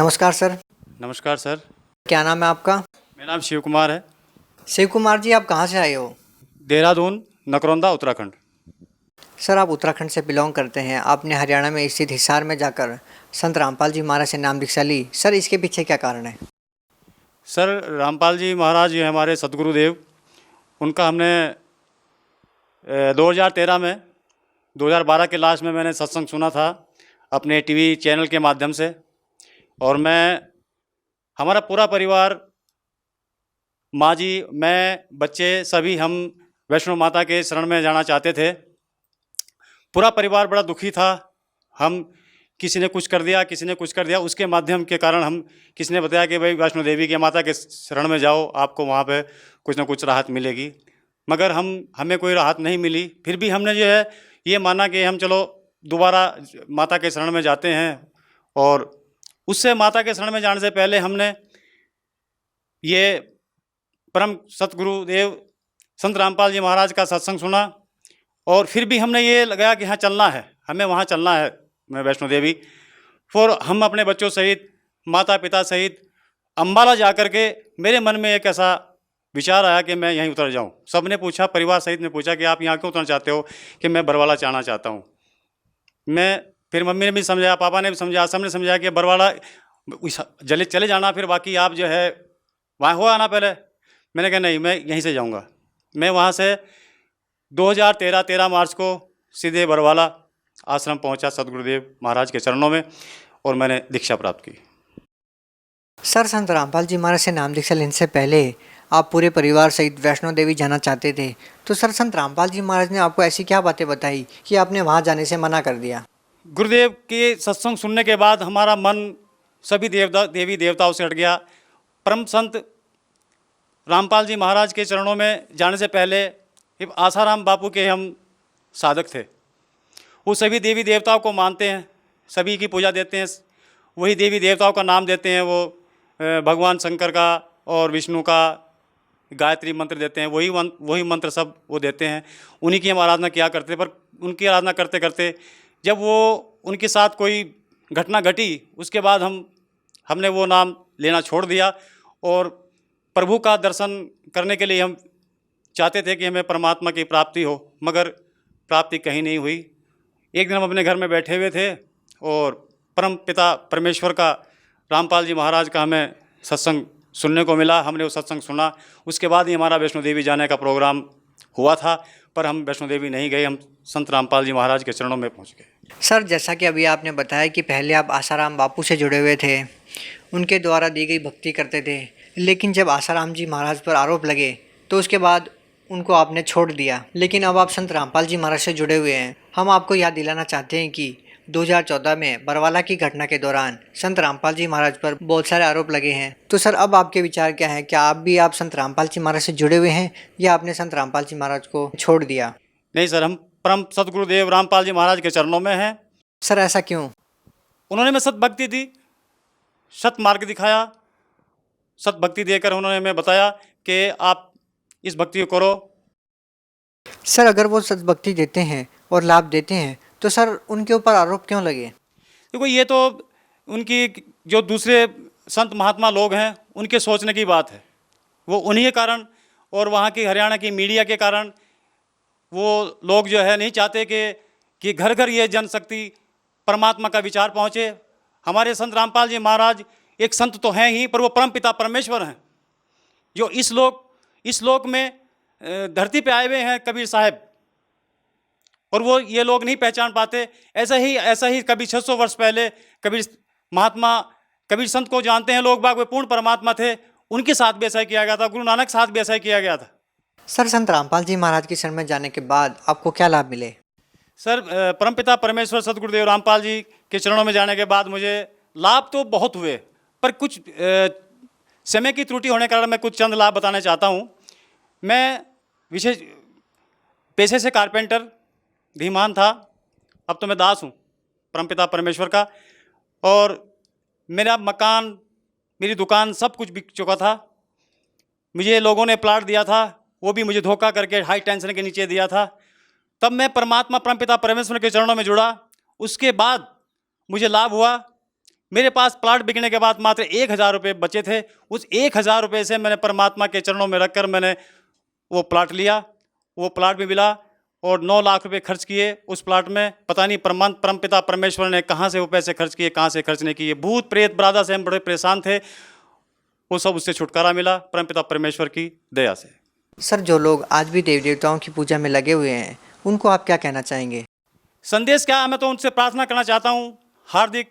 नमस्कार सर। नमस्कार सर। क्या नाम है आपका? मेरा नाम शिव कुमार है। शिव कुमार जी, आप कहाँ से आए हो? देहरादून, नकरौंदा, उत्तराखंड। सर, आप उत्तराखंड से बिलोंग करते हैं। आपने हरियाणा में स्थित हिसार में जाकर संत रामपाल जी महाराज से नाम दीक्षा ली। सर, इसके पीछे क्या कारण है? सर, रामपाल जी महाराज ये हमारे सतगुरुदेव, उनका हमने 2013 में 2012 के लास्ट में मैंने सत्संग सुना था अपने टीवी चैनल के माध्यम से। और हमारा पूरा परिवार, माँ जी, मैं, बच्चे सभी हम वैष्णो माता के शरण में जाना चाहते थे। पूरा परिवार बड़ा दुखी था। हम किसी ने कुछ कर दिया, किसी ने कुछ कर दिया। उसके माध्यम के कारण हम किसी ने बताया कि भाई वैष्णो देवी के माता के शरण में जाओ, आपको वहाँ पे कुछ ना कुछ राहत मिलेगी। मगर हमें कोई राहत नहीं मिली। फिर भी हमने जो है ये माना कि हम चलो दोबारा माता के शरण में जाते हैं। और उससे माता के शरण में जाने से पहले हमने ये परम सतगुरुदेव संत रामपाल जी महाराज का सत्संग सुना। और फिर भी हमने ये लगाया कि हाँ, चलना है, हमें वहाँ चलना है, मैं वैष्णो देवी। फिर हम अपने बच्चों सहित, माता पिता सहित अम्बाला जा कर के मेरे मन में एक ऐसा विचार आया कि मैं यहीं उतर जाऊँ। सब ने पूछा, परिवार सहित ने पूछा कि आप यहाँ क्यों उतरना चाहते हो? कि मैं बरवाला जाना चाहता हूँ। फिर मम्मी ने भी समझाया, पापा ने भी समझाया, सबने समझाया कि बरवाला चले जाना, फिर बाकी आप जो है वहाँ हो आना पहले। मैंने कहा नहीं, मैं यहीं से जाऊँगा। मैं वहाँ से 13 मार्च को सीधे बरवाला आश्रम पहुँचा सतगुरुदेव महाराज के चरणों में, और मैंने दीक्षा प्राप्त की। सर, संत रामपाल जी महाराज से नाम दीक्षा लेने से पहले आप पूरे परिवार सहित वैष्णो देवी जाना चाहते थे। तो सर, संत रामपाल जी महाराज ने आपको ऐसी क्या बातें बताई कि आपने वहाँ जाने से मना कर दिया? गुरुदेव के सत्संग सुनने के बाद हमारा मन सभी देवी देवताओं से हट गया। परम संत रामपाल जी महाराज के चरणों में जाने से पहले आसाराम बापू के हम साधक थे। वो सभी देवी देवताओं को मानते हैं, सभी की पूजा देते हैं, वही देवी देवताओं का नाम देते हैं। वो भगवान शंकर का और विष्णु का गायत्री मंत्र देते हैं, वही मंत्र सब वो देते हैं। उन्हीं की हम आराधना किया करते। पर उनकी आराधना करते करते जब वो उनके साथ कोई घटना घटी, उसके बाद हमने वो नाम लेना छोड़ दिया। और प्रभु का दर्शन करने के लिए हम चाहते थे कि हमें परमात्मा की प्राप्ति हो, मगर प्राप्ति कहीं नहीं हुई। एक दिन हम अपने घर में बैठे हुए थे और परम पिता परमेश्वर का, रामपाल जी महाराज का हमें सत्संग सुनने को मिला। हमने वो सत्संग सुना। उसके बाद ही हमारा वैष्णो देवी जाने का प्रोग्राम हुआ था, पर हम वैष्णो देवी नहीं गए, हम संत रामपाल जी महाराज के चरणों में पहुंच गए। सर, जैसा कि अभी आपने बताया कि पहले आप आसाराम बापू से जुड़े हुए थे, उनके द्वारा दी गई भक्ति करते थे, लेकिन जब आसाराम जी महाराज पर आरोप लगे तो उसके बाद उनको आपने छोड़ दिया। लेकिन अब आप संत रामपाल जी महाराज से जुड़े हुए हैं। हम आपको याद दिलाना चाहते हैं कि 2014 में बरवाला की घटना के दौरान संत रामपाल जी महाराज पर बहुत सारे आरोप लगे हैं। तो सर, अब आपके विचार क्या हैं? क्या आप संत रामपाल जी महाराज से जुड़े हुए हैं या आपने संत रामपाल जी महाराज को छोड़ दिया? नहीं सर, हम परम सतगुरुदेव रामपाल जी महाराज के चरणों में हैं। सर, ऐसा क्यों? उन्होंने हमें सत भक्ति दी, सत मार्ग दिखाया। सत भक्ति देकर उन्होंने हमें बताया कि आप इस भक्ति को करो। सर, अगर वो सद्भक्ति देते हैं और लाभ देते हैं तो सर उनके ऊपर आरोप क्यों लगे? देखो, ये तो उनकी जो दूसरे संत महात्मा लोग हैं उनके सोचने की बात है। वो उन्हीं के कारण और वहाँ की हरियाणा की मीडिया के कारण वो लोग जो है नहीं चाहते कि घर घर ये जनशक्ति परमात्मा का विचार पहुँचे। हमारे संत रामपाल जी महाराज एक संत तो हैं ही, पर वो परम पिता परमेश्वर हैं, जो इस लोक में धरती पे आए हुए हैं, कबीर साहब। और वो ये लोग नहीं पहचान पाते। ऐसा ही कभी 600 वर्ष पहले कबीर संत को जानते हैं लोग बाग, वे पूर्ण परमात्मा थे। उनके साथ भी ऐसा किया गया था, गुरु नानक साथ भी ऐसा किया गया था। सर, संत रामपाल जी महाराज की शरण में जाने के बाद आपको क्या लाभ मिले? सर, परमपिता परमेश्वर सतगुरुदेव रामपाल जी के चरणों में जाने के बाद मुझे लाभ तो बहुत हुए, पर कुछ समय की त्रुटि होने के कारण मैं कुछ चंद लाभ बताना चाहता हूँ। मैं विशेष पेशे से कारपेंटर धीमान था, अब तो मैं दास हूँ परमपिता परमेश्वर का। और मेरा मकान, मेरी दुकान सब कुछ बिक चुका था। मुझे लोगों ने प्लाट दिया था, वो भी मुझे धोखा करके हाई टेंशन के नीचे दिया था। तब मैं परमात्मा परमपिता परमेश्वर के चरणों में जुड़ा। उसके बाद मुझे लाभ हुआ मेरे पास प्लाट बिकने के बाद मात्र 1,000 रुपये बचे थे। उस 1,000 रुपये से मैंने परमात्मा के चरणों में रखकर मैंने वो प्लाट लिया। वो प्लाट भी मिला और 9 लाख रुपए खर्च किए उस प्लाट में। पता नहीं परमपिता परमेश्वर ने कहाँ से वो पैसे खर्च किए, कहाँ से खर्च नहीं किए। भूत प्रेत बरादा से हम बड़े परेशान थे, वो सब उससे छुटकारा मिला परमपिता परमेश्वर की दया से। सर, जो लोग आज भी देवी देवताओं की पूजा में लगे हुए हैं उनको आप क्या कहना चाहेंगे? संदेश क्या है, मैं तो उनसे प्रार्थना करना चाहता हूँ हार्दिक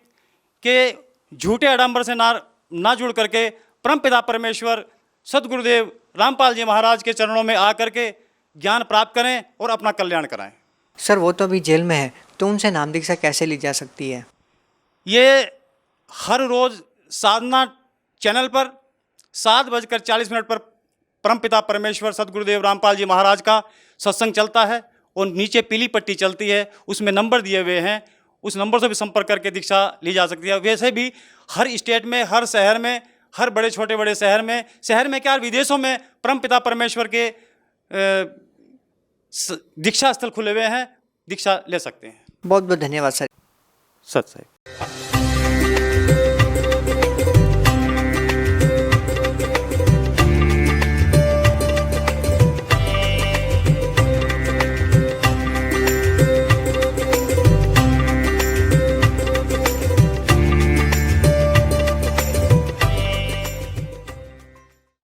कि झूठे आडंबर से ना जुड़ करके परमपिता परमेश्वर सदगुरुदेव रामपाल जी महाराज के चरणों में आकर के ज्ञान प्राप्त करें और अपना कल्याण कराएं। सर, वो तो अभी जेल में है, तो उनसे नाम दीक्षा कैसे ली जा सकती है? ये हर रोज़ साधना चैनल पर 7:40 पर परमपिता परमेश्वर सदगुरुदेव रामपाल जी महाराज का सत्संग चलता है और नीचे पीली पट्टी चलती है, उसमें नंबर दिए हुए हैं, उस नंबर से भी संपर्क करके दीक्षा ली जा सकती है। वैसे भी हर स्टेट में, हर शहर में, हर बड़े छोटे बड़े शहर में क्या विदेशों में परमपिता परमेश्वर के दीक्षा स्थल खुले हुए हैं, दीक्षा ले सकते हैं। बहुत बहुत धन्यवाद सर। सत साहिब।